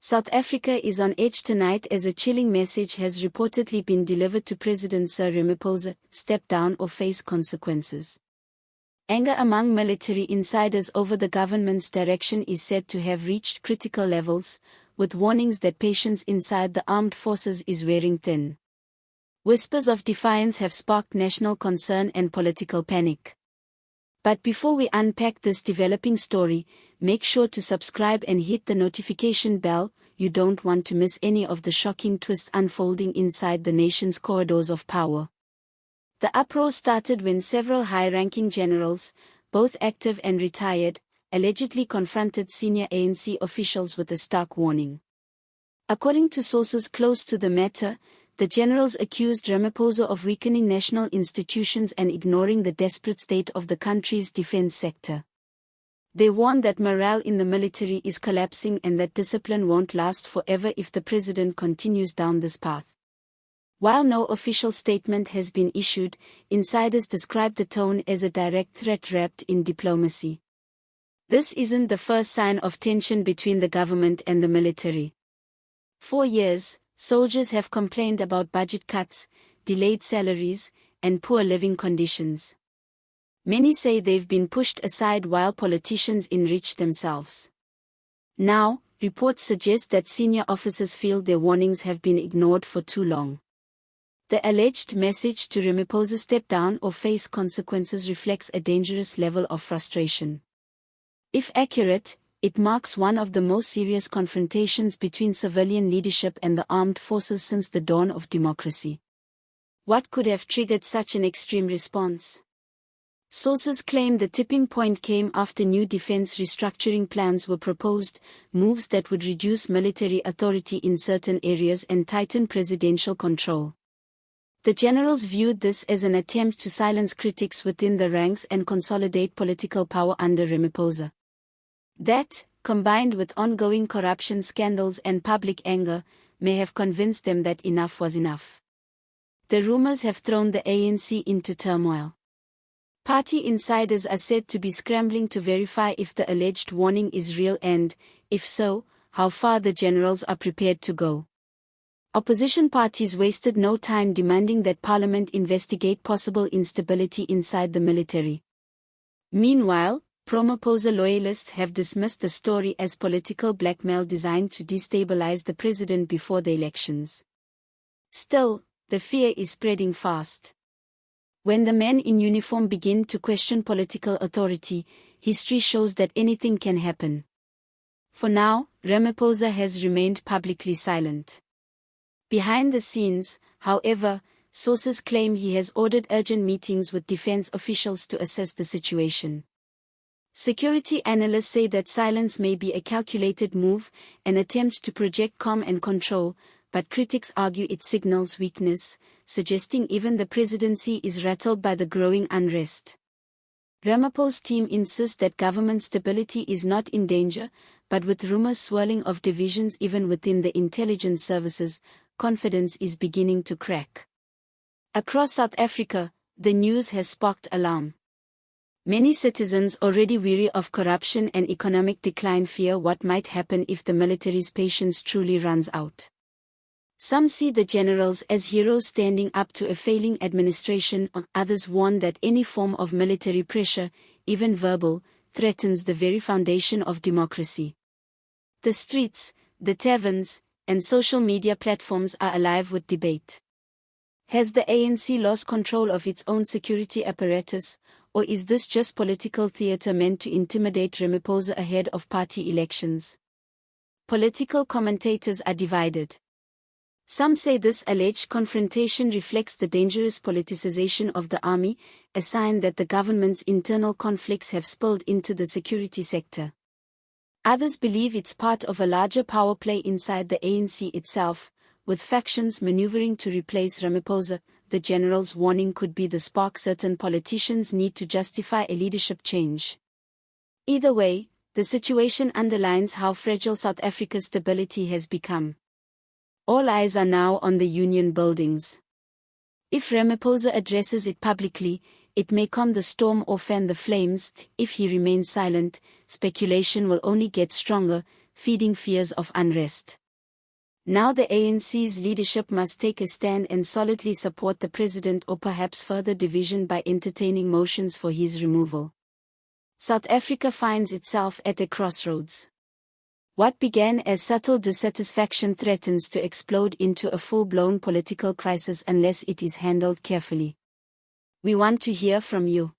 South Africa is on edge tonight as a chilling message has reportedly been delivered to President Cyril Ramaphosa: step down or face consequences. Anger among military insiders over the government's direction is said to have reached critical levels, with warnings that patience inside the armed forces is wearing thin. Whispers of defiance have sparked national concern and political panic. But before we unpack this developing story, make sure to subscribe and hit the notification bell. You don't want to miss any of the shocking twists unfolding inside the nation's corridors of power. The uproar started when several high-ranking generals, both active and retired, allegedly confronted senior ANC officials with a stark warning. According to sources close to the matter, the generals accused Ramaphosa of weakening national institutions and ignoring the desperate state of the country's defense sector. They warned that morale in the military is collapsing and that discipline won't last forever if the president continues down this path. While no official statement has been issued, insiders describe the tone as a direct threat wrapped in diplomacy. This isn't the first sign of tension between the government and the military. For years, soldiers have complained about budget cuts, delayed salaries, and poor living conditions. Many say they've been pushed aside while politicians enrich themselves. Now, reports suggest that senior officers feel their warnings have been ignored for too long. The alleged message to Ramaphosa: step down or face consequences reflects a dangerous level of frustration. If accurate, it marks one of the most serious confrontations between civilian leadership and the armed forces since the dawn of democracy. What could have triggered such an extreme response? Sources claim the tipping point came after new defense restructuring plans were proposed, moves that would reduce military authority in certain areas and tighten presidential control. The generals viewed this as an attempt to silence critics within the ranks and consolidate political power under Ramaphosa. That, combined with ongoing corruption scandals and public anger, may have convinced them that enough was enough. The rumors have thrown the ANC into turmoil. Party insiders are said to be scrambling to verify if the alleged warning is real and, if so, how far the generals are prepared to go. Opposition parties wasted no time demanding that Parliament investigate possible instability inside the military. Meanwhile, pro-Ramaphosa loyalists have dismissed the story as political blackmail designed to destabilize the president before the elections. Still, the fear is spreading fast. When the men in uniform begin to question political authority, history shows that anything can happen. For now, Ramaphosa has remained publicly silent. Behind the scenes, however, sources claim he has ordered urgent meetings with defense officials to assess the situation. Security analysts say that silence may be a calculated move, an attempt to project calm and control, but critics argue it signals weakness, suggesting even the presidency is rattled by the growing unrest. Ramaphosa's team insists that government stability is not in danger, but with rumors swirling of divisions even within the intelligence services, confidence is beginning to crack. Across South Africa, the news has sparked alarm. Many citizens already weary of corruption and economic decline fear what might happen if the military's patience truly runs out. Some see the generals as heroes standing up to a failing administration, others warn that any form of military pressure, even verbal, threatens the very foundation of democracy. The streets, the taverns, and social media platforms are alive with debate. Has the ANC lost control of its own security apparatus, or is this just political theatre meant to intimidate Ramaphosa ahead of party elections? Political commentators are divided. Some say this alleged confrontation reflects the dangerous politicization of the army, a sign that the government's internal conflicts have spilled into the security sector. Others believe it's part of a larger power play inside the ANC itself, with factions maneuvering to replace Ramaphosa. The general's warning could be the spark certain politicians need to justify a leadership change. Either way, the situation underlines how fragile South Africa's stability has become. All eyes are now on the union buildings. If Ramaphosa addresses it publicly, it may calm the storm or fan the flames. If he remains silent, speculation will only get stronger, feeding fears of unrest. Now the ANC's leadership must take a stand and solidly support the president, or perhaps further division by entertaining motions for his removal. South Africa finds itself at a crossroads. What began as subtle dissatisfaction threatens to explode into a full-blown political crisis unless it is handled carefully. We want to hear from you.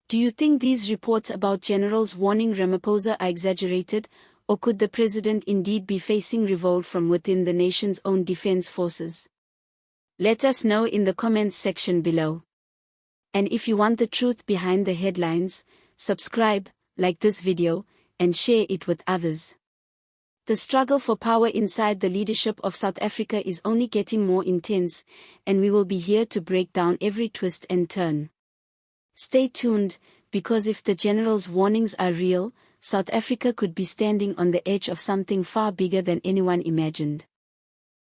Do you think these reports about generals warning Ramaphosa are exaggerated, or could the president indeed be facing revolt from within the nation's own defense forces? Let us know in the comments section below. And if you want the truth behind the headlines, subscribe, like this video, and share it with others. The struggle for power inside the leadership of South Africa is only getting more intense, and we will be here to break down every twist and turn. Stay tuned, because if the general's warnings are real, South Africa could be standing on the edge of something far bigger than anyone imagined.